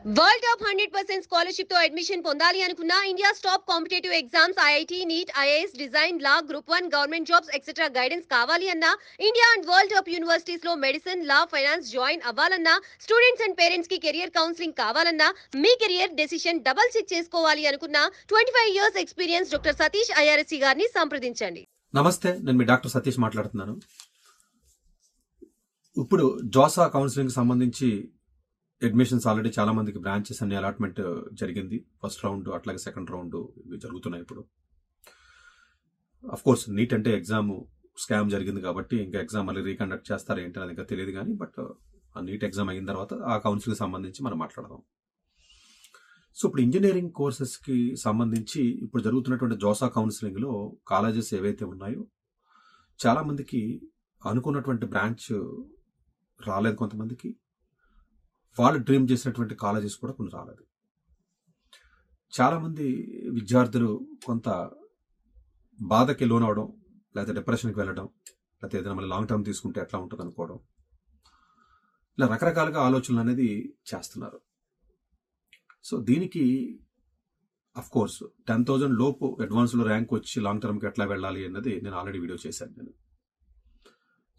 World top 100% scholarship తో admission పొందాలి అనుకున్న India's top competitive exams IIT NEET IAS design law group 1 government jobs etcetera guidance కావాలి అన్నా India and world top universities లో medicine law finance join అవ్వాలన్నా students and parents కి career counselling కావాలన్నా మీ కెరియర్ డెసిషన్ డబుల్ చెక్ చేసుకోవాలి అనుకున్న 25 years experience doctor Satish IRSC గారిని సంప్రదించండి. నమస్తే, నేను మీ డాక్టర్ సతీష్ మాట్లాడుతున్నాను. ఇప్పుడు జోసా కౌన్సిలింగ్ సంబంధించి అడ్మిషన్స్ ఆల్రెడీ చాలా మందికి బ్రాంచెస్ అన్ని అలాట్మెంట్ జరిగింది. ఫస్ట్ రౌండ్ అట్లాగే సెకండ్ రౌండ్ ఇవి జరుగుతున్నాయి. ఇప్పుడు అఫ్ కోర్స్ నీట్ అంటే ఎగ్జామ్ స్కామ్ జరిగింది కాబట్టి ఇంకా ఎగ్జామ్ మళ్ళీ రీకండక్ట్ చేస్తారు ఏంటి అది ఇంకా తెలియదు. కానీ బట్ ఆ నీట్ ఎగ్జామ్ అయిన తర్వాత ఆ కౌన్సిలింగ్ సంబంధించి మనం మాట్లాడదాం. సో ఇప్పుడు ఇంజనీరింగ్ కోర్సెస్కి సంబంధించి ఇప్పుడు జరుగుతున్నటువంటి జోసా కౌన్సిలింగ్లో కాలేజెస్ ఏవైతే ఉన్నాయో చాలా మందికి అనుకున్నటువంటి బ్రాంచ్ రాలేదు. కొంతమందికి వాళ్ళు డ్రీమ్ చేసినటువంటి కాలేజెస్ కూడా కొన్ని రాలేదు. చాలామంది విద్యార్థులు కొంత బాధకి లోనవడం, లేకపోతే డిప్రెషన్కి వెళ్ళడం, లేకపోతే ఏదైనా మళ్ళీ లాంగ్ టర్మ్ తీసుకుంటే ఎట్లా ఉంటుంది అనుకోవడం, ఇలా రకరకాలుగా ఆలోచనలు అనేది చేస్తున్నారు. సో దీనికి అఫ్ కోర్స్ 10,000 లోపు అడ్వాన్స్లో ర్యాంక్ వచ్చి లాంగ్ టర్మ్కి ఎట్లా వెళ్ళాలి అన్నది నేను ఆల్రెడీ వీడియో చేశాను.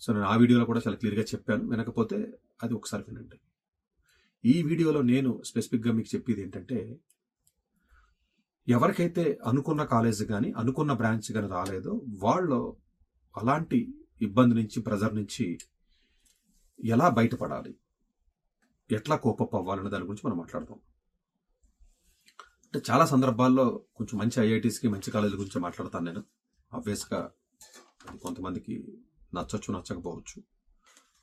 సో నేను ఆ వీడియోలో కూడా చాలా క్లియర్గా చెప్పాను. వినకపోతే అది ఒకసారి వినండి. ఈ వీడియోలో నేను స్పెసిఫిక్గా మీకు చెప్పేది ఏంటంటే, ఎవరికైతే అనుకున్న కాలేజ్ కానీ అనుకున్న బ్రాంచ్ కానీ రాలేదో వాళ్ళు అలాంటి ఇబ్బంది నుంచి, ప్రెజర్ నుంచి ఎలా బయటపడాలి, ఎట్లా కోపప్ అవ్వాలనే దాని గురించి మనం మాట్లాడదాం. అంటే చాలా సందర్భాల్లో కొంచెం మంచి ఐఐటీస్కి మంచి కాలేజీల గురించి మాట్లాడతాను నేను. ఆబ్వియస్గా అది కొంతమందికి నచ్చచ్చు, నచ్చకపోవచ్చు.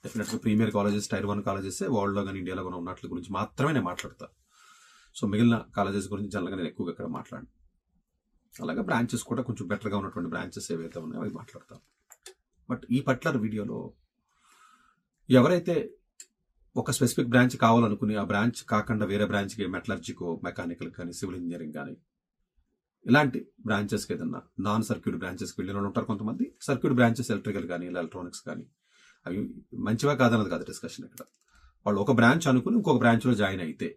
డెఫినెట్గా ప్రీమియర్ కాలేజెస్, టైర్ 1 కాలేజెస్ వరల్డ్లో కానీ ఇండియాలో కానీ ఉన్నట్ల గురించి మాత్రమే నేను మాట్లాడతాను. సో మిగిలిన కాలేజెస్ గురించి జనరల్గా నేను ఎక్కువగా ఇక్కడ మాట్లాడను. అలాగే బ్రాంచెస్ కూడా కొంచెం బెటర్గా ఉన్నటువంటి బ్రాంచెస్ ఏవైతే ఉన్నాయో అవి మాట్లాడతాను. బట్ ఈ పర్టికులర్ వీడియోలో ఎవరైతే ఒక స్పెసిఫిక్ బ్రాంచ్ కావాలనుకుని ఆ బ్రాంచ్ కాకుండా వేరే బ్రాంచ్కి మెటలర్జికో, మెకానికల్ కానీ, సివిల్ ఇంజనీరింగ్ కానీ ఇలాంటి బ్రాంచెస్కి ఏదన్నా నాన్ సర్క్యూట్ బ్రాంచెస్కి వెళ్ళిన వాళ్ళు ఉంటారు. కొంతమంది సర్క్యూట్ బ్రాంచెస్ ఎలక్ట్రికల్ కానీ ఎలక్ట్రానిక్స్ కానీ అవి మంచివా కాదన్నది కాదు డిస్కషన్ ఇక్కడ. వాళ్ళు ఒక బ్రాంచ్ అనుకుని ఇంకొక బ్రాంచ్లో జాయిన్ అయితే,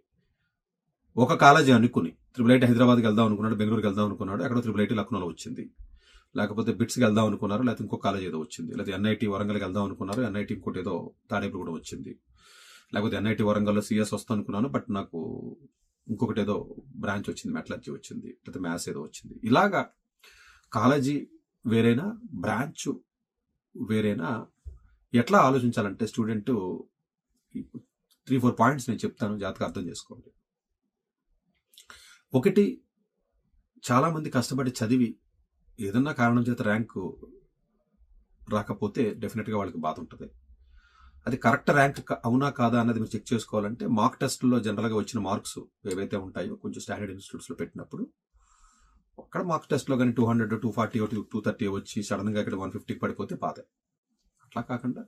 ఒక కాలేజీ అనుకుని IIIT హైదరాబాద్కి వెళ్దాం అనుకున్నాడు, బెంగళూరుకి వెళ్దాం అనుకున్నాడు, ఎక్కడో IIIT లక్నోలో వచ్చింది. లేకపోతే బిట్స్కి వెళ్దాం అనుకున్నారు, లేకపోతే ఇంకొక కాలేజ్ ఏదో వచ్చింది. లేకపోతే NIT వరంగల్కి వెళ్దాం అనుకున్నారు, NIT ఇంకోటి ఏదో తాడేపులు కూడా వచ్చింది. లేకపోతే NIT వరంగల్లో CS వస్తాను అనుకున్నాను, బట్ నాకు ఇంకొకటి ఏదో బ్రాంచ్ వచ్చింది, మెటలర్జీ వచ్చింది, లేకపోతే మ్యాథ్స్ ఏదో వచ్చింది. ఇలాగా కాలేజీ వేరేనా, బ్రాంచ్ వేరేనా, ఎట్లా ఆలోచించాలంటే స్టూడెంట్ 3-4 పాయింట్స్ నేను చెప్తాను, జాగ్రత్తగా అర్థం చేసుకోండి. ఒకటి, చాలామంది కష్టపడి చదివి ఏదన్నా కారణం చేత ర్యాంకు రాకపోతే డెఫినెట్గా వాళ్ళకి బాధ ఉంటుంది. అది కరెక్ట్ ర్యాంక్ అవునా కాదా అన్నది మీరు చెక్ చేసుకోవాలంటే మాక్ టెస్ట్లో జనరల్గా వచ్చిన మార్క్స్ ఏవైతే ఉంటాయో కొంచెం స్టాండర్డ్ ఇన్స్టిట్యూట్స్లో పెట్టినప్పుడు అక్కడ మాక్ టెస్ట్లో కానీ 200, 240, 230 వచ్చి సడన్గా ఇక్కడ 150కి పడిపోతే బాధే. అట్లా కాకుండా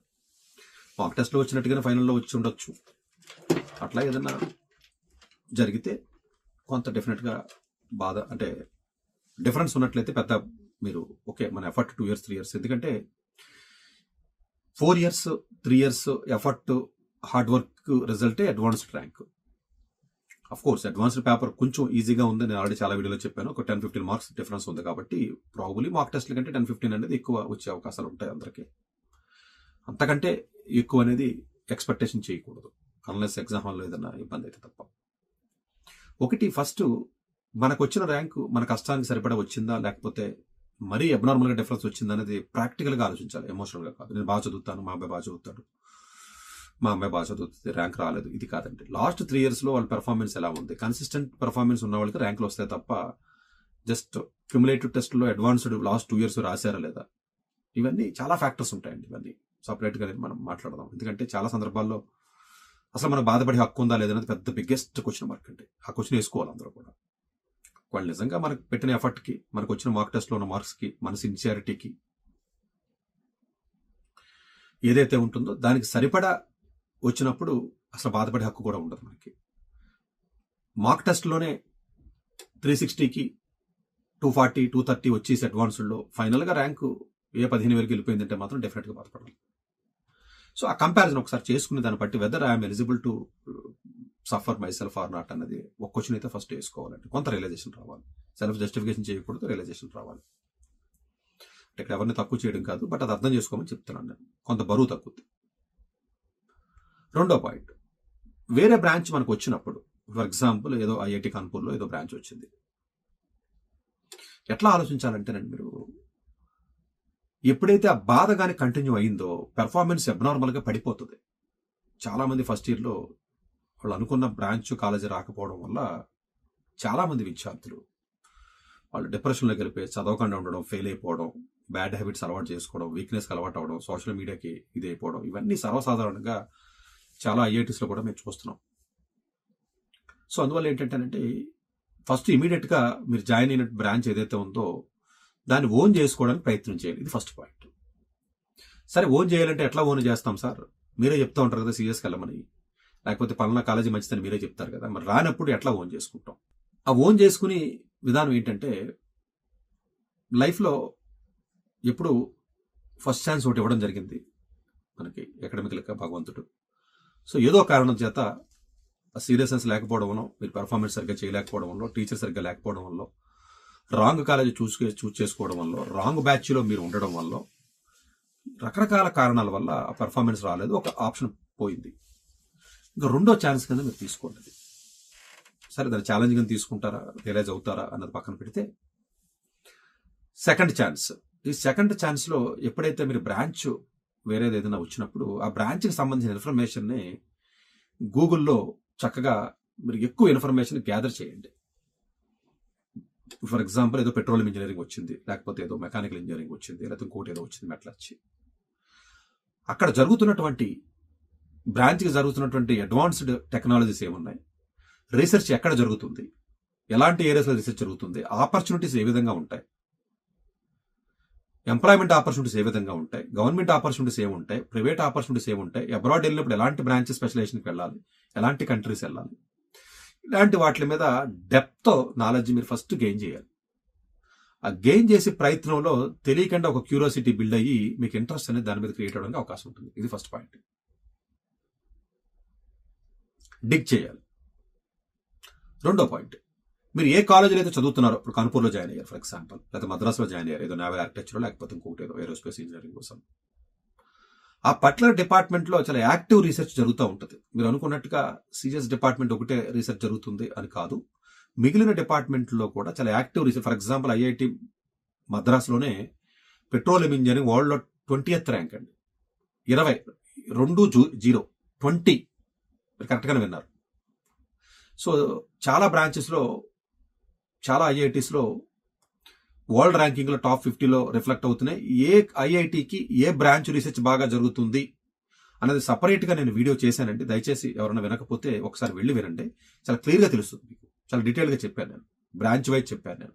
మాక్ టెస్ట్లో వచ్చినట్టుగానే ఫైనల్లో వచ్చి ఉండొచ్చు. అట్లా ఏదన్నా జరిగితే కొంత డెఫినెట్గా బాధ, అంటే డిఫరెన్స్ ఉన్నట్లయితే పెద్ద మీరు ఓకే మన ఎఫర్ట్ 2 years 3 years, ఎందుకంటే 4 years 3 years effort hard work రిజల్టే advanced rank. Of course advanced paper కొంచెం ఈజీగా ఉంది, నేను ఆల్రెడీ చాలా వీడియోలో చెప్పాను. ఒక 10-15 మార్క్స్ డిఫరెన్స్ ఉంది కాబట్టి ప్రాబబ్లీ మాక్ టెస్ట్ల కంటే 10-15 అనేది ఎక్కువ వచ్చే అవకాశాలు ఉంటాయి అందరికీ. అంతకంటే ఎక్కువ అనేది ఎక్స్పెక్టేషన్ చేయకూడదు అన్లెస్ ఎగ్జామ్ హాల్లో ఏదైనా ఇబ్బంది అయితే తప్ప. ఒకటి, ఫస్ట్ మనకు వచ్చిన ర్యాంకు మన కష్టానికి సరిపడా వచ్చిందా, లేకపోతే మరీ అబ్నార్మల్గా డిఫరెన్స్ వచ్చిందా అనేది ప్రాక్టికల్గా ఆలోచించాలి, ఎమోషనల్గా కాదు. నేను బాగా చదువుతాను, మా అబ్బాయి బాగా చదువుతాడు, మా అమ్మాయి బాగా చదువుతుంది, ర్యాంక్ రాలేదు, ఇది కాదండి. లాస్ట్ 3 yearsలో వాళ్ళ పెర్ఫార్మెన్స్ ఎలా ఉంది, కన్సిస్టెంట్ పెర్ఫార్మెన్స్ ఉన్న వాళ్ళకి ర్యాంకులు వస్తాయి తప్ప జస్ట్ క్యుములేటివ్ టెస్ట్లో అడ్వాన్స్డ్ లాస్ట్ 2 years రాశారా లేదా, ఇవన్నీ చాలా ఫ్యాక్టర్స్ ఉంటాయండి. ఇవన్నీ సపరేట్గా మనం మాట్లాడదాం. ఎందుకంటే చాలా సందర్భాల్లో అసలు మనం బాధపడే హక్కు ఉందా లేదనేది పెద్ద బిగ్గెస్ట్ క్వశ్చన్ మార్క్ అండి. ఆ క్వశ్చన్ వేసుకోవాలి అందరూ కూడా. వాళ్ళు నిజంగా మనకు పెట్టిన ఎఫర్ట్కి, మనకు వచ్చిన మార్క్ టెస్ట్లో ఉన్న మార్క్స్కి, మన సిన్సియారిటీకి ఏదైతే ఉంటుందో దానికి సరిపడా వచ్చినప్పుడు అసలు బాధపడే హక్కు కూడా ఉండదు మనకి. మార్క్ టెస్ట్లోనే 360కి 240, 230 వచ్చేసి అడ్వాన్స్డ్లో ఫైనల్గా ర్యాంకు 15,000 వెళ్ళిపోయిందంటే మాత్రం డెఫినెట్గా బాధపడాలి. సో ఆ కంపారిజన్ ఒకసారి చేసుకునే దాన్ని బట్టి whether I'm eligible to suffer myself or not అన్నది ఒక క్వశ్చన్ అయితే ఫస్ట్ వేసుకోవాలండి. కొంత రియలైజేషన్ రావాలి. సెల్ఫ్ జస్టిఫికేషన్ చేయకూడదు, రియలైజేషన్ రావాలి. అంటే ఇక్కడ ఎవరిని తక్కువ చేయడం కాదు, బట్ అది అర్థం చేసుకోమని చెప్తున్నాను నేను. కొంత బరువు తగ్గుద్ది. రెండో పాయింట్, వేరే బ్రాంచ్ మనకు వచ్చినప్పుడు, ఫర్ ఎగ్జాంపుల్ ఏదో ఐఐటి కాన్పూర్లో ఏదో బ్రాంచ్ వచ్చింది. ఎట్లా ఆలోచించాలంటేనండి, మీరు ఎప్పుడైతే ఆ బాధ కానీ కంటిన్యూ అయిందో పెర్ఫార్మెన్స్ అబ్నార్మల్గా పడిపోతుంది. చాలామంది ఫస్ట్ ఇయర్లో వాళ్ళు అనుకున్న బ్రాంచ్ కాలేజీ రాకపోవడం వల్ల చాలామంది విద్యార్థులు వాళ్ళు డిప్రెషన్లోకి వెళ్ళిపోయి చదవకుండా ఉండడం, ఫెయిల్ అయిపోవడం, బ్యాడ్ హ్యాబిట్స్ అలవాటు చేసుకోవడం, వీక్నెస్కి అలవాటు అవ్వడం, సోషల్ మీడియాకి ఇది అయిపోవడం, ఇవన్నీ సర్వసాధారణంగా చాలా ఐఐటీస్లో కూడా మేము చూస్తున్నాం. సో అందువల్ల ఏంటంటేనంటే, ఫస్ట్ ఇమీడియట్గా మీరు జాయిన్ అయిన బ్రాంచ్ ఏదైతే ఉందో దాన్ని ఓన్ చేసుకోవడానికి ప్రయత్నం చేయాలి. ఇది ఫస్ట్ పాయింట్. సరే, ఓన్ చేయాలంటే ఎట్లా ఓన్ చేస్తాం సార్? మీరే చెప్తా ఉంటారు కదా సిఎస్కి వెళ్ళమని, లేకపోతే పలానా కాలేజీ మంచిదని మీరే చెప్తారు కదా. మరి రానప్పుడు ఎట్లా ఓన్ చేసుకుంటాం? ఆ ఓన్ చేసుకుని విధానం ఏంటంటే, లైఫ్లో ఎప్పుడు ఫస్ట్ ఛాన్స్ ఒకటి ఇవ్వడం జరిగింది మనకి అకాడమిక్గా భగవంతుడు. సో ఏదో కారణం చేత సీరియస్నెస్ లేకపోవడం వల్ల, మీరు పెర్ఫార్మెన్స్ సరిగ్గా చేయలేకపోవడం వల్ల, టీచర్ సరిగ్గా లేకపోవడం వల్ల, రాంగ్ కాలేజీ చూస్ చేసుకోవడం వల్ల, రాంగ్ బ్యాచ్లో మీరు ఉండడం వల్ల, రకరకాల కారణాల వల్ల ఆ పెర్ఫార్మెన్స్ రాలేదు, ఒక ఆప్షన్ పోయింది. ఇంకా రెండో ఛాన్స్ కింద మీరు తీసుకోండి. సరే, దాన్ని ఛాలెంజ్గా తీసుకుంటారా, రియలైజ్ అవుతారా అన్నది పక్కన పెడితే, సెకండ్ ఛాన్స్. ఈ సెకండ్ ఛాన్స్లో ఎప్పుడైతే మీరు బ్రాంచ్ వేరేది ఏదైనా వచ్చినప్పుడు ఆ బ్రాంచ్కి సంబంధించిన ఇన్ఫర్మేషన్ని గూగుల్లో చక్కగా మీరు ఎక్కువ ఇన్ఫర్మేషన్ గ్యాదర్ చేయండి. ఫర్ ఎగ్జాంపుల్ ఏదో పెట్రోలియం ఇంజనీరింగ్ వచ్చింది, లేకపోతే ఏదో మెకానికల్ ఇంజనీరింగ్ వచ్చింది, లేకపోతే ఇంకోటి ఏదో వచ్చింది మెట్లొచ్చి, అక్కడ జరుగుతున్నటువంటి బ్రాంచ్కి జరుగుతున్నటువంటి అడ్వాన్స్డ్ టెక్నాలజీస్ ఏమున్నాయి, రీసెర్చ్ ఎక్కడ జరుగుతుంది, ఎలాంటి ఏరియాస్లో రీసెర్చ్ జరుగుతుంది, ఆపర్చునిటీస్ ఏ విధంగా ఉంటాయి, ఎంప్లాయ్మెంట్ ఆపర్చునిటీస్ ఏ విధంగా ఉంటాయి, గవర్నమెంట్ ఆపర్చునిటీస్ ఏముంటాయి, ప్రైవేట్ ఆపర్చునిటీస్ ఏముంటాయి, అబ్రాడ్ వెళ్ళినప్పుడు ఎలాంటి బ్రాంచ్ స్పెషలైజేషన్కి వెళ్ళాలి, ఎలాంటి కంట్రీస్ వెళ్ళాలి, ఇలాంటి వాటి మీద డెప్త్ నాలెడ్జ్ మీరు ఫస్ట్ గెయిన్ చేయాలి. ఆ గెయిన్ చేసే ప్రయత్నంలో తెలియకుండా ఒక క్యూరియాసిటీ బిల్డ్ అయ్యి మీకు ఇంట్రెస్ట్ అనేది దాని మీద క్రియేట్ అవడానికి అవకాశం ఉంటుంది. ఇది ఫస్ట్ పాయింట్. డిగ్ చేయాలి. రెండో పాయింట్, మీరు ఏ కాలేజీలో అయితే చదువుతున్నారో, ఇప్పుడు కాన్పూర్లో జాయిన్ అయ్యారు ఫర్ ఎగ్జాంపుల్, లేకపోతే మద్రాసులో జాయిన్ అయ్యారు ఏదో నేవల్ ఆర్కిటెక్చర్, లేకపోతే ఇంకొకటి ఏదో ఏరోస్పేస్ ఇంజనీరింగ్ కోసం, ఆ పర్టికులర్ డిపార్ట్మెంట్లో చాలా యాక్టివ్ రీసెర్చ్ జరుగుతూ ఉంటుంది. మీరు అనుకున్నట్టుగా సిఎస్ డిపార్ట్మెంట్ ఒకటే రీసెర్చ్ జరుగుతుంది అని కాదు, మిగిలిన డిపార్ట్మెంట్లో కూడా చాలా active research. For example IIT మద్రాసులోనే పెట్రోలియం ఇంజనీరింగ్ వరల్డ్లో 20th ర్యాంక్ అండి. 20 మీరు కరెక్ట్గానే విన్నారు. సో చాలా బ్రాంచెస్లో, చాలా ఐఐటీస్లో వరల్డ్ ర్యాంకింగ్లో టాప్ 50లో రిఫ్లెక్ట్ అవుతున్నాయి. ఏ ఐఐటికి ఏ బ్రాంచ్ రీసెర్చ్ బాగా జరుగుతుంది అనేది సపరేట్గా నేను వీడియో చేశానండి. దయచేసి ఎవరైనా వినకపోతే ఒకసారి వెళ్ళి వినండి, చాలా క్లియర్గా తెలుస్తుంది మీకు. చాలా డీటెయిల్గా చెప్పాను నేను, బ్రాంచ్ వైజ్ చెప్పాను, నేను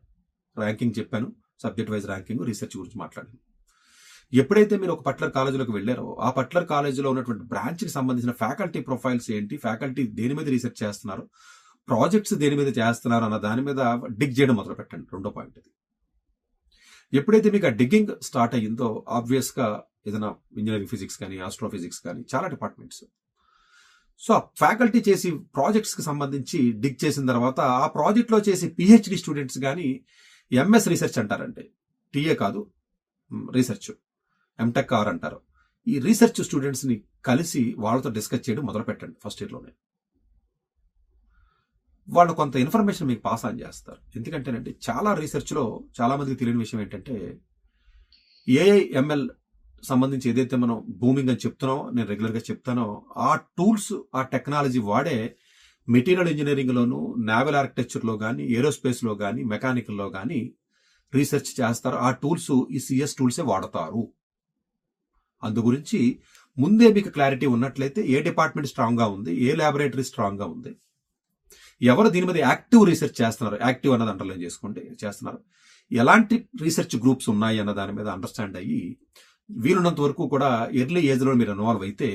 ర్యాంకింగ్ చెప్పాను, సబ్జెక్ట్ వైజ్ ర్యాంకింగ్, రీసెర్చ్ గురించి మాట్లాడాను. ఎప్పుడైతే మీరు ఒక పర్టికులర్ కాలేజీలోకి వెళ్ళారో ఆ పర్టికులర్ కాలేజీలో ఉన్నటువంటి బ్రాంచ్కి సంబంధించిన ఫ్యాకల్టీ ప్రొఫైల్స్ ఏంటి, ఫ్యాకల్టీ దేని మీద రీసెర్చ్ చేస్తున్నారు, ప్రాజెక్ట్స్ దేని మీద చేస్తున్నారు అన్న దాని మీద డిగ్ చేయడం మొదలు పెట్టండి. రెండో పాయింట్ ఇది. ఎప్పుడైతే మీకు ఆ డిగ్గింగ్ స్టార్ట్ అయ్యిందో, ఆబ్వియస్గా ఏదైనా ఇంజనీరింగ్ ఫిజిక్స్ కానీ, ఆస్ట్రోఫిజిక్స్ కానీ, చాలా డిపార్ట్మెంట్స్, సో ఆ ఫ్యాకల్టీ చేసి ప్రాజెక్ట్స్కి సంబంధించి డిగ్ చేసిన తర్వాత ఆ ప్రాజెక్ట్లో చేసి పిహెచ్డి స్టూడెంట్స్ కానీ ఎంఎస్ రీసెర్చ్ అంటారంటే, టీఏ కాదు రీసెర్చ్, ఎంటెక్ ఆర్ అంటారు. ఈ రీసెర్చ్ స్టూడెంట్స్ని కలిసి వాళ్ళతో డిస్కస్ చేయడం మొదలు పెట్టండి ఫస్ట్ ఇయర్లోనే. వాళ్ళు కొంత ఇన్ఫర్మేషన్ మీకు పాస్ ఆన్ చేస్తారు. ఎందుకంటేనంటే చాలా రీసెర్చ్లో చాలా మందికి తెలియని విషయం ఏంటంటే, ఏఐ ఎంఎల్ సంబంధించి ఏదైతే మనం బూమింగ్ అని చెప్తున్నామో, నేను రెగ్యులర్గా చెప్తానో, ఆ టూల్స్, ఆ టెక్నాలజీ వాడే మెటీరియల్ ఇంజనీరింగ్లోను, నేవల్ ఆర్కిటెక్చర్లో కానీ, ఏరోస్పేస్లో కానీ, మెకానికల్లో కానీ రీసెర్చ్ చేస్తారు. ఆ టూల్స్ ఈ సిఎస్ టూల్సే వాడతారు. అందు గురించి ముందే మీకు క్లారిటీ ఉన్నట్లయితే ఏ డిపార్ట్మెంట్ స్ట్రాంగ్గా ఉంది, ఏ ల్యాబొరేటరీ స్ట్రాంగ్గా ఉంది, ఎవరు దీని మీద యాక్టివ్ రీసెర్చ్ చేస్తున్నారు, యాక్టివ్ అన్నది అండర్లైన్ చేసుకోండి, చేస్తున్నారు, ఎలాంటి రీసెర్చ్ గ్రూప్స్ ఉన్నాయి అన్న దాని మీద అండర్స్టాండ్ అయ్యి, వీలున్నంత వరకు కూడా ఎర్లీ ఏజ్లో మీరు ఇన్వాల్వ్ అయితే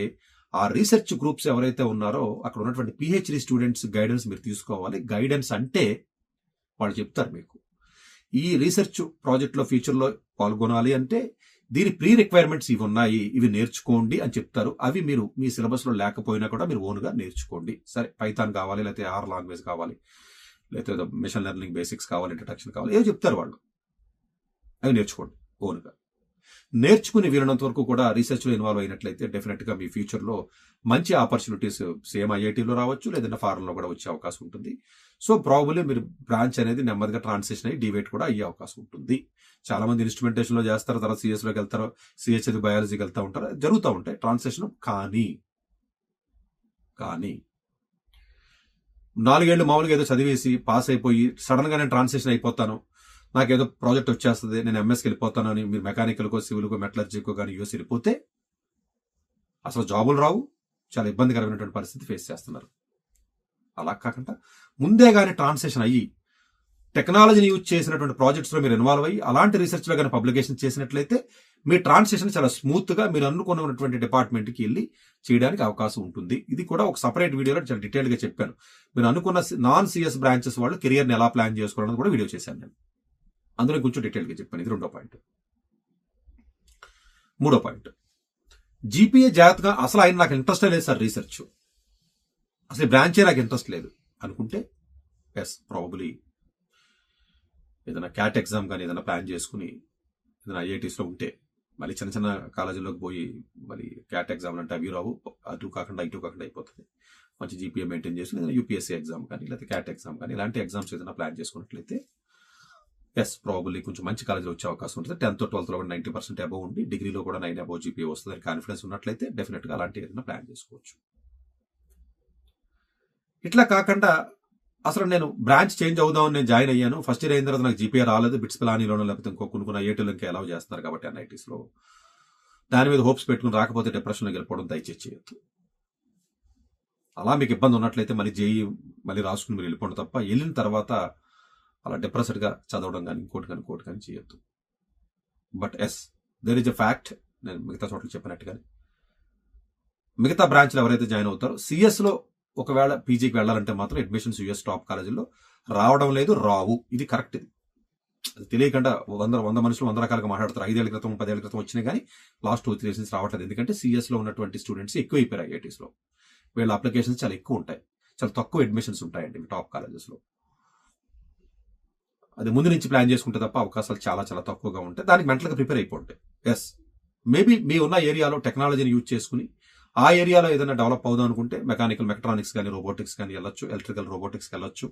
ఆ రీసెర్చ్ గ్రూప్స్ ఎవరైతే ఉన్నారో అక్కడ ఉన్నటువంటి పిహెచ్డి స్టూడెంట్స్ గైడెన్స్ మీరు తీసుకోవాలి. గైడెన్స్ అంటే వాళ్ళు చెప్తారు మీకు, ఈ రీసెర్చ్ ప్రాజెక్ట్లో ఫ్యూచర్లో పాల్గొనాలి అంటే దీని ప్రీ రిక్వైర్మెంట్స్ ఇవి ఉన్నాయి, ఇవి నేర్చుకోండి అని చెప్తారు. అవి మీరు మీ సిలబస్లో లేకపోయినా కూడా మీరు ఓన్గా నేర్చుకోండి. సరే, పైథాన్ కావాలి, లేకపోతే ఆర్ లాంగ్వేజ్ కావాలి, లేకపోతే మిషన్ లెర్నింగ్ బేసిక్స్ కావాలి, ఇంట్రడక్షన్ కావాలి, ఏదో చెప్తారు వాళ్ళు. అవి నేర్చుకోండి ఓన్గా. నేర్చుకుని వీలైనంత వరకు కూడా రీసెర్చ్లో ఇన్వాల్వ్ అయినట్లయితే డెఫినెట్గా మీ ఫ్యూచర్లో మంచి ఆపర్చునిటీస్ సేమ్ ఐఐటీలో రావచ్చు, లేదంటే ఫారెన్లో కూడా వచ్చే అవకాశం ఉంటుంది. సో ప్రాబబ్లీ మీరు బ్రాంచ్ అనేది నెమ్మదిగా ట్రాన్సిషన్ అయ్యి డివేట్ కూడా అయ్యే అవకాశం ఉంటుంది. చాలా మంది ఇన్స్ట్రుమెంటేషన్లో చేస్తారు, తర్వాత సిఎస్లోకి వెళ్తారు, సిహెచ్ బయాలజీకి వెళ్తూ ఉంటారు, జరుగుతూ ఉంటాయి ట్రాన్సిషన్. కానీ 4 ఏళ్ళు మామూలుగా ఏదో చదివేసి పాస్ అయిపోయి సడన్ గా నేను ట్రాన్సిషన్ అయిపోతాను, నాకేదో ప్రాజెక్ట్ వచ్చేస్తుంది, నేను ఎంఎస్కి వెళ్ళిపోతాను అని మీరు మెకానికల్కో సివిల్కో మెటలర్జీకో కానీ యూఎస్ వెళ్ళిపోతే అసలు జాబులు రావు, చాలా ఇబ్బందికరమైనటువంటి పరిస్థితి ఫేస్ చేస్తున్నారు. అలా కాకుండా ముందే కానీ ట్రాన్సిషన్ అయ్యి టెక్నాలజీని యూజ్ చేసినటువంటి ప్రాజెక్ట్స్లో మీరు ఇన్వాల్వ్ అయ్యి అలాంటి రీసెర్చ్లో కానీ పబ్లికేషన్ చేసినట్లయితే మీ ట్రాన్సిషన్ చాలా స్మూత్గా మీరు అనుకున్నటువంటి డిపార్ట్మెంట్కి వెళ్ళి చేయడానికి అవకాశం ఉంటుంది. ఇది కూడా ఒక సపరేట్ వీడియోలో చాలా డీటెయిల్గా చెప్పాను. మీరు అనుకున్న నాన్ సిఎస్ బ్రాంచెస్ వాళ్ళు కెరియర్ని ఎలా ప్లాన్ చేసుకోవాలని కూడా వీడియో చేశాను నేను. అందులో కొంచెం డీటెయిల్గా చెప్పాను. ఇది 2వ పాయింట్. 3వ పాయింట్, జీపీఏ జాగ్రత్తగా అసలు ఆయన నాకు ఇంట్రెస్ట్ లేదు సార్ రీసెర్చ్, అసలు బ్రాంచే నాకు ఇంట్రెస్ట్ లేదు అనుకుంటే ఎస్ ప్రాబబ్లీ ఏదైనా క్యాట్ ఎగ్జామ్ కానీ ఏదైనా ప్లాన్ చేసుకుని ఏదైనా ఐఐటీస్లో ఉంటే మళ్ళీ చిన్న చిన్న కాలేజీలోకి పోయి మళ్ళీ క్యాట్ ఎగ్జామ్లు అంటే అవి రావు, అటు కాకుండా ఇటు కాకుండా అయిపోతుంది. మంచి జీపీఏ మెయింటైన్ చేసుకుని ఏదైనా యూపీఎస్సీ ఎగ్జామ్ కానీ లేకపోతే క్యాట్ ఎగ్జామ్ కానీ ఇలాంటి ఎగ్జామ్స్ ఏదైనా ప్లాన్ చేసుకున్నట్లయితే ఎస్ ప్రాబబ్లీ కొంచెం మంచి కాలేజీలో వచ్చే అవకాశం ఉంటుంది. 10th 12th కూడా 90% అబౌవ్ ఉండి డిగ్రీలో కూడా 9 అబౌవ్ జీపీఏ వస్తుంది అని కాన్ఫిడెన్స్ ఉన్నట్లయితే డెఫినెట్గా అలాంటి ఏదైనా ప్లాన్ చేసుకోవచ్చు. ఇట్లా కాకుండా అసలు నేను బ్రాంచ్ చేంజ్ అవుదామని నేను జాయిన్ అయ్యాను, ఫస్ట్ ఇయర్ అయిన తర్వాత నాకు జీపీఏ రాలేదు, బిట్స్ పిలానీలోనో లేకపోతే ఇంకో కొన్ని ఐఐటీలో ఇంకా అలౌ చేస్తున్నారు కాబట్టి ఎన్ఐటీస్లో దాని మీద హోప్స్ పెట్టుకుని రాకపోతే డిప్రెషన్లోకి వెళ్ళిపోవడం దయచేసి చేయొద్దు. అలా మీకు ఇబ్బంది ఉన్నట్లయితే మళ్ళీ జేఈ మళ్ళీ రాసుకుని మీరు వెళ్ళిపోవడం తప్ప వెళ్ళిన తర్వాత అలా డిప్రెస్డ్గా చదవడం కానీ ఇంకోటి కానీ చేయొద్దు. But yes there is a fact, నేను మిగతా చోట్ల చెప్పినట్టుగానే మిగతా బ్రాంచ్లు ఎవరైతే జాయిన్ అవుతారో సిఎస్లో ఒకవేళ పీజీకి వెళ్ళాలంటే మాత్రం అడ్మిషన్స్ యూఎస్ టాప్ కాలేజీల్లో రావడం లేదు, రావు. ఇది కరెక్ట్. ఇది అది తెలియకుండా 100 మనుషులు 100 రకాలుగా మాట్లాడతారు. 5 ఏళ్ల క్రితం 10 ఏళ్ల క్రితం వచ్చినాయి కానీ లాస్ట్ 2-3 ఇయర్స్ రావట్లేదు. ఎందుకంటే సిఎస్లో ఉన్నటువంటి స్టూడెంట్స్ ఎక్కువ అయిపోయారు ఐఐటీస్లో. వీళ్ళ అప్లికేషన్స్ చాలా ఎక్కువ ఉంటాయి, చాలా తక్కువ అడ్మిషన్స్ ఉంటాయండి టాప్ కాలేజెస్లో. అది ముందు నుంచి ప్లాన్ చేసుకుంటే తప్ప అవకాశాలు చాలా చాలా తక్కువగా ఉంటాయి. దానికి మెంటల్గా ప్రిపేర్ అయిపోతాయి. ఎస్ మేబీ మీ ఉన్న ఏరియాలో టెక్నాలజీని యూజ్ చేసుకుని ఆ ఏరియాలో ఏదైనా డెవలప్ అవుదాం అనుకుంటే మెకానిక్స్ కానీ రోబోటిక్స్ కానీ వెళ్ళొచ్చు, ఎలక్ట్రికల్ రోబోటిక్స్కి వెళ్ళొచ్చు,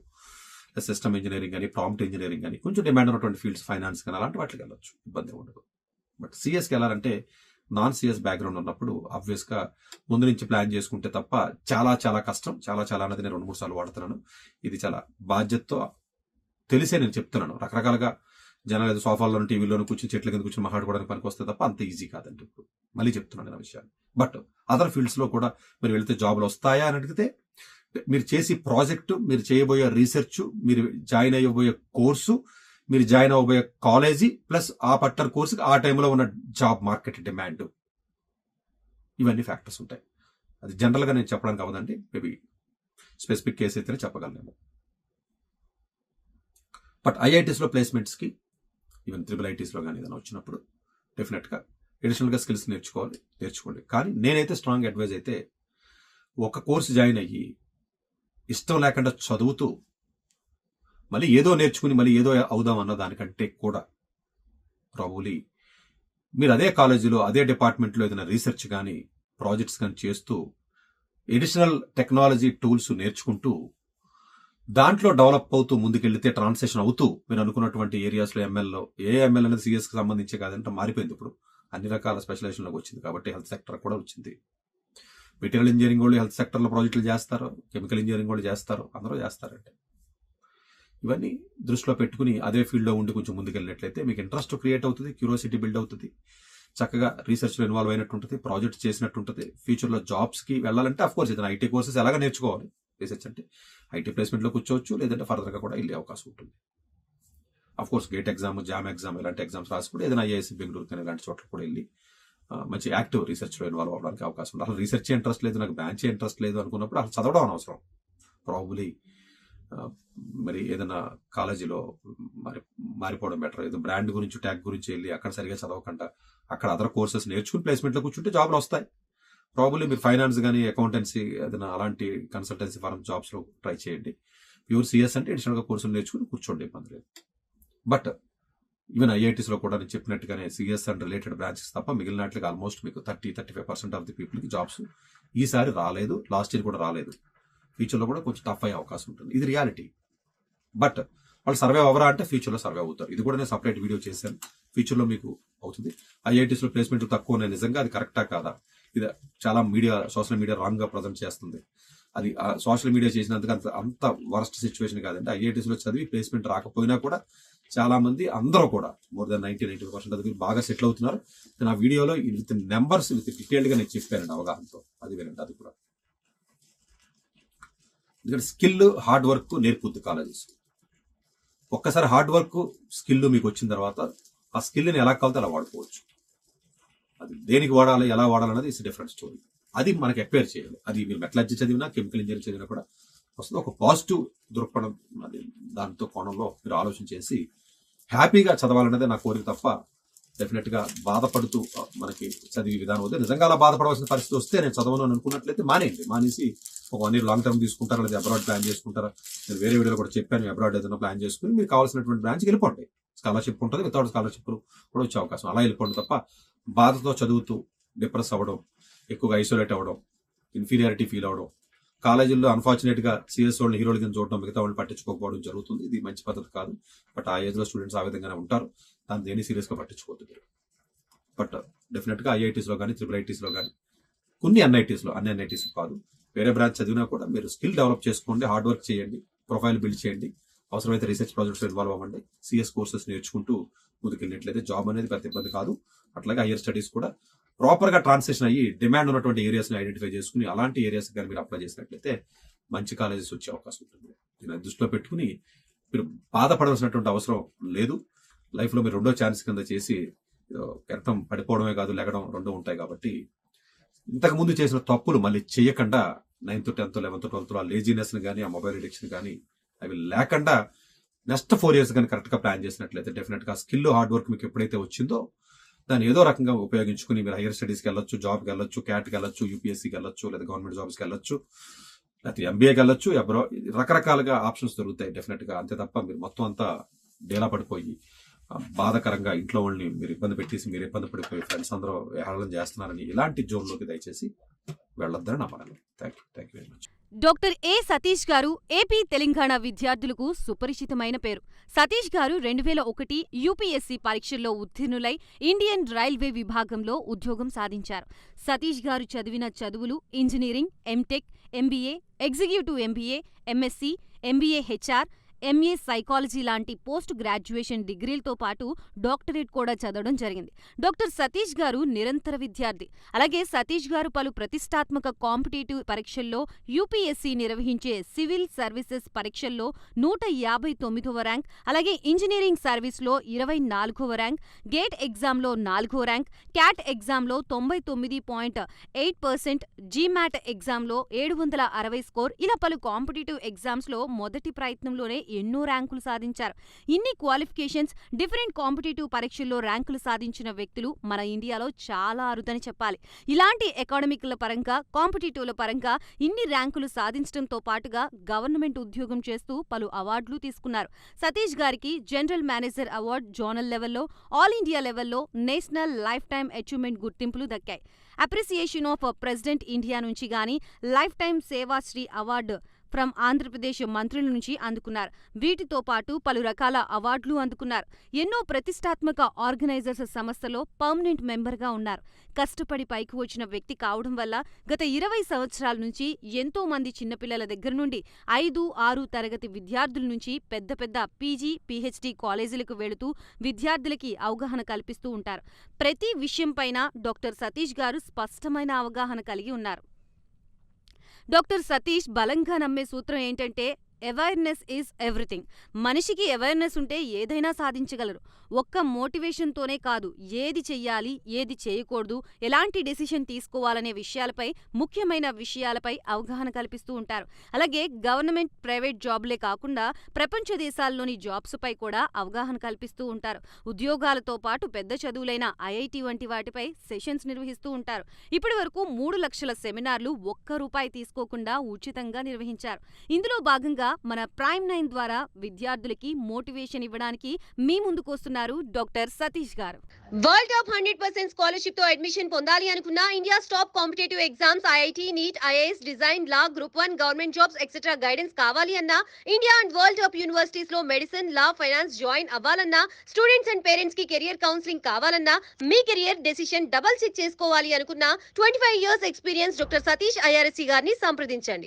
సిస్టమ్ ఇంజనీరింగ్ కానీ ప్రాంప్ట్ ఇంజనీరింగ్ కానీ కొంచెం డిమాండ్ ఉన్నటువంటి ఫీల్డ్స్ ఫైనాన్స్ కానీ అలాంటి వాటికి వెళ్ళొచ్చు, ఇబ్బంది ఉండదు. బట్ సిఎస్కి వెళ్ళాలంటే నాన్ సిఎస్ బ్యాక్గ్రౌండ్ ఉన్నప్పుడు ఆబ్వియస్గా ముందు నుంచి ప్లాన్ చేసుకుంటే తప్ప చాలా చాలా కష్టం. చాలా చాలా అనేది నేను 2-3 సార్లు వాడుతున్నాను. ఇది చాలా బాధ్యతతో తెలిసే నేను చెప్తున్నాను. రకరకాలుగా జనాలు ఏదో సోఫాల్లోనూ టీవీలోనూ కూర్చొని చెట్ల కింద కూర్చొని మాట్లాడుకోవడానికి పనికి వస్తే తప్ప అంత ఈజీ కాదండి. ఇప్పుడు మళ్ళీ చెప్తున్నాను నేను విషయాన్ని. బట్ అదర్ ఫీల్డ్స్లో కూడా మీరు వెళితే జాబ్లు వస్తాయా అని అడిగితే మీరు చేసే ప్రాజెక్టు, మీరు చేయబోయే రీసెర్చ్, మీరు జాయిన్ అయ్యబోయే కోర్సు, మీరు జాయిన్ అవ్వబోయే కాలేజీ ప్లస్ ఆ పర్టికులర్ కోర్సుకి ఆ టైంలో ఉన్న జాబ్ మార్కెట్ డిమాండ్, ఇవన్నీ ఫ్యాక్టర్స్ ఉంటాయి. అది జనరల్గా నేను చెప్పడానికి అవ్వదండి, మేబీ స్పెసిఫిక్ కేసు అయితేనే చెప్పగలను. బట్ ఐఐటీస్లో ప్లేస్మెంట్స్కి ఈవెన్ IIITsలో కానీ ఏదైనా వచ్చినప్పుడు డెఫినెట్గా అడిషనల్గా స్కిల్స్ నేర్చుకోండి. కానీ నేనైతే స్ట్రాంగ్ అడ్వైజ్ అయితే ఒక కోర్సు జాయిన్ అయ్యి ఇష్టం లేకుండా చదువుతూ మళ్ళీ ఏదో నేర్చుకుని మళ్ళీ ఏదో అవుదాం అన్న దానికంటే కూడా ప్రాబబ్లీ మీరు అదే కాలేజీలో అదే డిపార్ట్మెంట్లో ఏదైనా రీసెర్చ్ కానీ ప్రాజెక్ట్స్ కానీ చేస్తూ ఎడిషనల్ టెక్నాలజీ టూల్స్ నేర్చుకుంటూ దాంట్లో డెవలప్ అవుతూ ముందుకెళ్తే ట్రాన్సిషన్ అవుతూ మీరు అనుకున్నటువంటి ఏరియాస్లో ఎంఎల్లో ఎంఎల్ అనేది సిఎస్కి సంబంధించే కాదంటే మారిపోయింది. ఇప్పుడు అన్ని రకాల స్పెషలైజేషన్లోకి వచ్చింది కాబట్టి హెల్త్ సెక్టర్ కూడా వచ్చింది. మెటీరియల్ ఇంజనీరింగ్ వాళ్ళు హెల్త్ సెక్టర్లో ప్రాజెక్టులు చేస్తారు, కెమికల్ ఇంజనీరింగ్ వాళ్ళు చేస్తారు, అందరూ చేస్తారంటే ఇవన్నీ దృష్టిలో పెట్టుకుని అదే ఫీల్డ్లో ఉండి కొంచెం ముందుకెళ్ళినట్లయితే మీకు ఇంట్రెస్ట్ క్రియేట్ అవుతుంది, క్యూరియాసిటీ బిల్డ్ అవుతుంది, చక్కగా రీసెర్చ్లో ఇన్వాల్వ్ అయినట్టు ఉంటుంది, ప్రాజెక్ట్స్ చేసినట్టు ఉంటుంది. ఫ్యూచర్లో జాబ్స్కి వెళ్ళాలంటే అఫ్కోర్స్ ఏదైనా ఐటీ కోర్సెస్ ఎలాగా నేర్చుకోవాలి. రీసెర్చ్ అంటే ఐటీ ప్లేస్మెంట్లో కూర్చోవచ్చు, లేదంటే ఫర్దర్గా కూడా వెళ్ళే అవకాశం ఉంటుంది. Of course gate exam, jam exam ఇలాంటి ఎగ్జామ్స్ రాసుకుంటే ఏదైనా ఐఏఎస్ బెంగళూరు కానీ ఇలాంటి చోట్ల కూడా వెళ్ళి మంచి యాక్టివ్ రీసెర్చ్లో ఇన్వాల్వ్ అవ్వడానికి అవకాశం ఉంది. అసలు రీసెర్చ్ ఇంట్రెస్ట్ లేదు, నాకు బ్రాంచ్ ఇంట్రెస్ట్ లేదు అనుకున్నప్పుడు అసలు చదవడం అనవసరం. ప్రాబబ్లీ మరి ఏదైనా కాలేజీలో మరి మారిపోవడం బెటర్. ఏదో బ్రాండ్ గురించి ట్యాగ్ గురించి వెళ్ళి అక్కడ సరిగా చదవకుండా అక్కడ అదర్ కోర్సెస్ నేర్చుకుని ప్లేస్మెంట్లో కూర్చుంటే జాబ్లు వస్తాయి. ప్రాబబ్లీ మీరు ఫైనాన్స్ కానీ అకౌంటెన్సీ ఏదైనా అలాంటి కన్సల్టెన్సీ ఫార్మ్ జాబ్స్లో ట్రై చేయండి. ప్యూర్ సిఎస్ అంటే అడిషనల్గా కోర్సులు నేర్చుకుని కూర్చోండి, ఇబ్బంది లేదు. బట్ ఈవెన్ ఐఐటీస్లో కూడా నేను చెప్పినట్టుగానే సిఎస్ అండ్ రిలేటెడ్ బ్రాంచెస్ తప్ప మిగిలినట్లుగా ఆల్మోస్ట్ మీకు 30-35% ఆఫ్ ది పీపుల్కి జాబ్స్ ఈసారి రాలేదు. లాస్ట్ ఇయర్ కూడా రాలేదు. ఫ్యూచర్లో కూడా కొంచెం టఫ్ అయ్యే అవకాశం ఉంటుంది. ఇది రియాలిటీ. బట్ వాళ్ళు సర్వే అవ్వరా అంటే ఫ్యూచర్లో సర్వే అవుతారు. ఇది కూడా నేను సపరేట్ వీడియో చేశాను. ఫ్యూచర్లో మీకు అవుతుంది. ఐఐటీస్లో ప్లేస్మెంట్ తక్కువ ఉన్నాయి, నిజంగా అది కరెక్టా కాదా? ఇది చాలా సోషల్ మీడియా రాంగ్గా ప్రజెంట్ చేస్తుంది. అది సోషల్ మీడియా చేసినందుకు అంత వరస్ట్ సిచ్యువేషన్ కాదండి. ఐఐటీస్లో చదివి ప్లేస్మెంట్ రాకపోయినా కూడా చాలా మంది అందరూ కూడా మోర్ దాన్ 90-95% అది బాగా సెటిల్ అవుతున్నారు. నేను ఆ వీడియోలో విత్ నెంబర్స్ విత్ డీటెయిల్డ్గా నేను చెప్పానండి అవగాహనతో. అది వినండి. అది కూడా ఎందుకంటే స్కిల్ హార్డ్ వర్క్ నేర్పుద్ది కాలేజెస్. ఒక్కసారి హార్డ్ వర్క్ స్కిల్ మీకు వచ్చిన తర్వాత ఆ స్కిల్ని ఎలా కావాలితే అలా వాడుకోవచ్చు. అది దేనికి వాడాలి, ఎలా వాడాలి అనేది ఇట్స్ డిఫరెంట్ స్టోరీ. అది మనకి ఎక్వైర్ చేయాలి. అది మీరు మెటలర్జీ చదివినా కెమికల్ ఇంజనీరింగ్ చదివినా కూడా వస్తుంది. ఒక పాజిటివ్ దృక్పథం, అది దాంతో కోణంలో మీరు ఆలోచన చేసి హ్యాపీగా చదవాలనేది నా కోరిక తప్ప డెఫినెట్గా బాధపడుతూ మనకి చదివే విధానం అవుతుంది. నిజంగా అలా బాధపడవలసిన పరిస్థితి వస్తే నేను చదవను అని అనుకున్నట్లయితే మానేసి ఒక 1 year లాంగ్ టర్మ్ తీసుకుంటారా, లేదా అబ్రాడ్ ప్లాన్ చేసుకుంటారా. నేను వేరే వీడియోలో కూడా చెప్పాను, అబ్రాడ్ ఏదైనా ప్లాన్ చేసుకుని మీరు కావాల్సినటువంటి బ్రాంచ్కి వెళ్ళిపోండి. స్కాలర్షిప్ ఉంటుంది, వితౌట్ స్కాలర్షిప్ కూడా వచ్చే అవకాశం. అలా వెళ్ళిపోండి తప్ప బాధతో చదువుతూ డిప్రెస్ అవ్వడం, ఎక్కువగా ఐసోలేట్ అవ్వడం, ఇన్ఫీరియారిటీ ఫీల్ అవ్వడం, కాలేజీల్లో అన్ఫార్చునేట్గా సిఎస్ వాళ్ళని హీరోల కింద చూడడం, మిగతా వాళ్ళని పట్టించుకోకపోవడం జరుగుతుంది. ఇది మంచి పద్ధతి కాదు. బట్ ఆ ఏజ్లో స్టూడెంట్స్ ఆ విధంగానే ఉంటారు. దాన్ని దేన్ని సీరియస్గా పట్టించుకోవద్దు. బట్ డెఫినెట్గా ఐఐటీస్లో కానీ IIITsలో కానీ కొన్ని ఎన్ఐటీస్లో, అన్ని ఎన్ఐటీస్ కాదు, వేరే బ్రాంచ్ చదివినా కూడా మీరు స్కిల్ డెవలప్ చేసుకోండి, హార్డ్ వర్క్ చేయండి, ప్రొఫైల్ బిల్డ్ చేయండి, అవసరమైతే రీసెర్చ్ ప్రాజెక్ట్స్ ఇన్వాల్వ్ అవ్వండి, సిఎస్ కోర్సెస్ నేర్చుకుంటూ ముందుకెళ్ళినట్లయితే జాబ్ అనేది పెద్ద ఇబ్బంది కాదు. అట్లాగే హైయర్ స్టడీస్ కూడా ప్రాపర్గా ట్రాన్స్లేషన్ అయ్యి డిమాండ్ ఉన్నటువంటి ఏరియాస్ని ఐడెంటిఫై చేసుకుని అలాంటి ఏరియాస్ కానీ మీరు అప్లై చేసినట్లయితే మంచి కాలేజెస్ వచ్చే అవకాశం ఉంటుంది. దీన్ని దృష్టిలో పెట్టుకుని మీరు బాధపడవలసినటువంటి అవసరం లేదు. లైఫ్లో మీరు రెండో ఛాన్స్ కింద చేసి కెరటం పడిపోవడమే కాదు, లెగడం రెండో ఉంటాయి. కాబట్టి ఇంతకుముందు చేసిన తప్పులు మళ్ళీ చేయకుండా 9th, 10th, 11th, 12th ఆ లేజినెస్ని కానీ, ఆ మొబైల్ అడిక్షన్ కానీ అవి లేకుండా నెక్స్ట్ 4 years కానీ కరెక్ట్గా ప్లాన్ చేసినట్లయితే డెఫినెట్గా స్కిల్ హార్డ్ వర్క్ మీకు ఎప్పుడైతే వచ్చిందో దాన్ని ఏదో రకంగా ఉపయోగించుకుని మీరు హైయర్ స్టడీస్కి వెళ్ళొచ్చు, జాబ్కి వెళ్ళొచ్చు, క్యాట్కి వెళ్ళొచ్చు, యూపీఎస్సీకి వెళ్ళొచ్చు, లేదా గవర్నమెంట్ జాబ్స్కి వెళ్ళొచ్చు, లేకపోతే ఎంబీఏకి వెళ్ళొచ్చు, రకరకాలుగా ఆప్షన్స్ దొరుకుతాయి డెఫినెట్గా. అంతే తప్ప మీరు మొత్తం అంతా డేలా పడిపోయి బాధాకరంగా ఇంట్లో వాళ్ళని మీరు ఇబ్బంది పెట్టేసి మీరు ఇబ్బంది పడిపోయి ఫ్రెండ్స్ అందరూ హేళన చేస్తున్నారని ఇలాంటి జోన్లోకి దయచేసి వెళ్ళొద్దని నా మనవి. Thank you very much. Doctor ఏ సతీష్ గారు ఏపీ, తెలంగాణ విద్యార్థులకు సుపరిచితమైన పేరు. సతీష్ గారు 2001 యూపీఎస్సీ పరీక్షల్లో ఉత్తీర్ణులై ఇండియన్ రైల్వే విభాగంలో ఉద్యోగం సాధించారు. సతీష్ గారు చదివిన చదువులు engineering, MTech, MBA, executive MBA, MSc, MBA HR, MA psychology లాంటి పోస్ట్ గ్రాడ్యుయేషన్ డిగ్రీలతో పాటు డాక్టరేట్ కూడా చదవడం జరిగింది. డాక్టర్ సతీష్ గారు నిరంతర విద్యార్థి. అలాగే సతీష్ గారు పలు ప్రతిష్టాత్మక కాంపిటేటివ్ పరీక్షల్లో, యూపీఎస్సీ నిర్వహించే సివిల్ సర్వీసెస్ పరీక్షల్లో 159వ ర్యాంక్, అలాగే ఇంజనీరింగ్ సర్వీస్లో 24వ ర్యాంక్, గేట్ ఎగ్జామ్లో 4వ ర్యాంక్, క్యాట్ ఎగ్జామ్లో 99.8%, జీమాట్ ఎగ్జామ్లో 760 స్కోర్, ఇలా పలు కాంపిటేటివ్ ఎగ్జామ్స్లో మొదటి ప్రయత్నంలోనే ఎన్నో ర్యాంకులు సాధించారు. ఇన్ని క్వాలిఫికేషన్స్, డిఫరెంట్ కాంపిటేటివ్ పరీక్షల్లో ర్యాంకులు సాధించిన వ్యక్తులు మన ఇండియాలో చాలా అరుదని చెప్పాలి. ఇలాంటి అకాడమిక్ల పరంగా, కాంపిటేటివ్ల పరంగా ఇన్ని ర్యాంకులు సాధించడంతో పాటుగా గవర్నమెంట్ ఉద్యోగం చేస్తూ పలు అవార్డులు తీసుకున్నారు. సతీష్ గారికి జనరల్ మేనేజర్ అవార్డు జోనల్ లెవెల్లో, ఆల్ ఇండియా లెవెల్లో, నేషనల్ లైఫ్ టైమ్ అచీవ్మెంట్ గుర్తింపులు దక్కాయి. అప్రిసియేషన్ ఆఫ్ ప్రెసిడెంట్ ఇండియా నుంచి గానీ lifetime Sevashri award from Andhra Pradesh మంత్రుల నుంచి అందుకున్నారు. వీటితో పాటు పలు రకాల అవార్డులు అందుకున్నారు. ఎన్నో ప్రతిష్టాత్మక ఆర్గనైజర్స్ సంస్థలో పర్మనెంట్ మెంబర్గా ఉన్నారు. కష్టపడి పైకి వచ్చిన వ్యక్తి కావడం వల్ల గత 20 సంవత్సరాల నుంచి ఎంతో మంది చిన్నపిల్లల దగ్గర నుండి 5, 6 తరగతి విద్యార్థుల నుంచి పెద్ద పెద్ద పీజీ, పీహెచ్డీ కాలేజీలకు వెళుతూ విద్యార్థులకి అవగాహన కల్పిస్తూ ఉంటారు. ప్రతి విషయంపైన డాక్టర్ సతీష్ గారు స్పష్టమైన అవగాహన కలిగి ఉన్నారు. డాక్టర్ సతీష్ బలంగా నమ్మే సూత్రం ఏంటంటే అవేర్‌నెస్ ఈజ్ ఎవ్రీథింగ్. మనిషికి అవేర్‌నెస్ ఉంటే ఏదైనా సాధించగలరు. ఒక్క మోటివేషన్‌తోనే కాదు, ఏది చెయ్యాలి, ఏది చేయకూడదు, ఎలాంటి డెసిషన్ తీసుకోవాలనే విషయాలపై, ముఖ్యమైన విషయాలపై అవగాహన కల్పిస్తూ ఉంటారు. అలాగే గవర్నమెంట్, ప్రైవేట్ జాబులే కాకుండా ప్రపంచ దేశాల్లోని జాబ్స్‌పై కూడా అవగాహన కల్పిస్తూ ఉంటారు. ఉద్యోగాలతో పాటు పెద్ద చదువులైన ఐఐటీ వంటి వాటిపై సెషన్స్ నిర్వహిస్తూ ఉంటారు. ఇప్పటివరకు 3 లక్షల సెమినార్లు ఒక్క రూపాయి తీసుకోకుండా ఉచితంగా నిర్వహించారు. ఇందులో భాగంగా మన ప్రైమ్ 9 ద్వారా విద్యార్థులకి మోటివేషన్ ఇవ్వడానికి మీ ముందుకొస్తున్నారు డాక్టర్ సతీష్ గారు. వరల్డ్ టాప్ 100% స్కాలర్షిప్ తో అడ్మిషన్ పొందాలి అనుకున్న India top competitive exams IIT, NEET, IAS, design, law, group 1, government jobs etcetera guidance కావాలి అన్నా, India and world top universities లో మెడిసిన్, లా, ఫైనాన్స్ జాయిన్ అవ్వాలన్నా, స్టూడెంట్స్ అండ్ పేరెంట్స్ కి career counselling కావాలన్నా, మీ కెరియర్ డెసిషన్ డబుల్ చెక్ చేసుకోవాలి అనుకున్న 25 years experience doctor Satish IRSC గారిని సంప్రదించండి.